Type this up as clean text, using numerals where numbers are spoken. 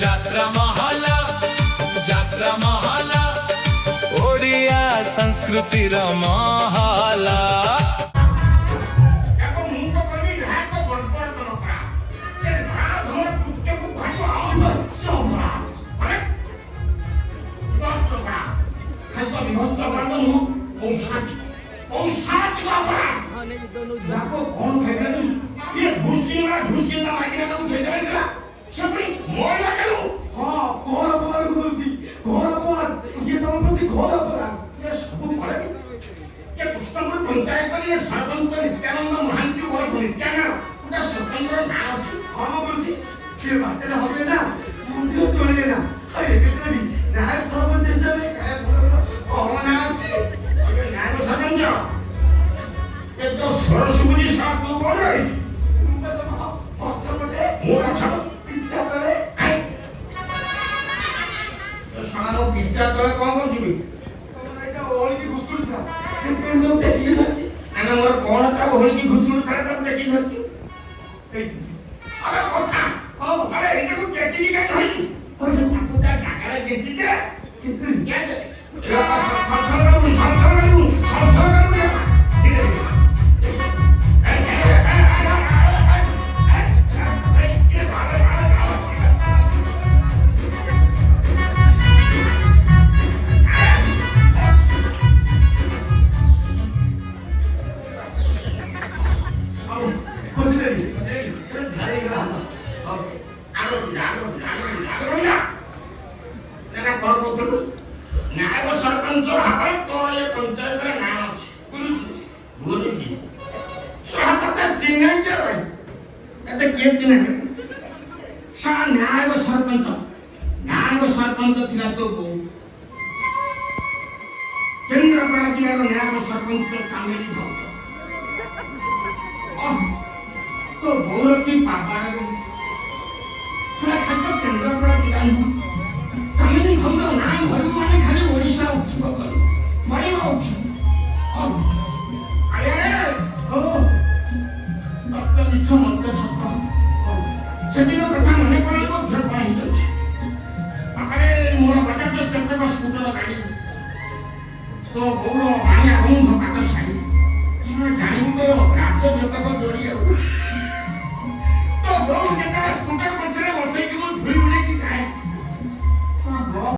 ଯାତ୍ରା ମହଲା ଓଡ଼ିଆ ସଂସ୍କୃତିର ମହଲା। सरपंच नित्यानंद महांती नित्यानंद स्वतंत्र नाव मंदिर तोड़े ना नायक सरपंच हिसाब नायक सरपंच ये तो सरस्वती साहब तू बोल रही पिज्जा तले कौन कौन छी ओली की घुसुड़ी था से पेन लोग टेकी धरछि ना मोर कोन ता ओली की घुसुड़ी था तब टेकी धरछि अरे कोछा हो अरे एके को टेकी की काई धरछि ओय ताकू ता गागरा जेछि के किसे या नायक सरपंच भाई तो ये पंचायत नाम गुरुजी स्वागत चिन्ह के भाई कते के चिन्ह सा नायक सरपंच थिला तो बो केंद्रपड़ा जिला नायक सरपंच कामेली भक्त तो भौरती पापा केंद्रपड़ा जिला कामेली भक्त नाम धरु माने खाली ओडिशा उठिब बड़ी उठी अरे ओ डॉक्टर लिखो मत सब सेदिन कथा मने पड़े को झर पाई अरे मोर बटा तो चक्कर का स्कूटर गाड़ी तो बोलो पानी आउं धकाटा साई सुन गाड़ी तो राज्य जगत को जोड़ी तो बोलो के स्कूटर पछरे बसई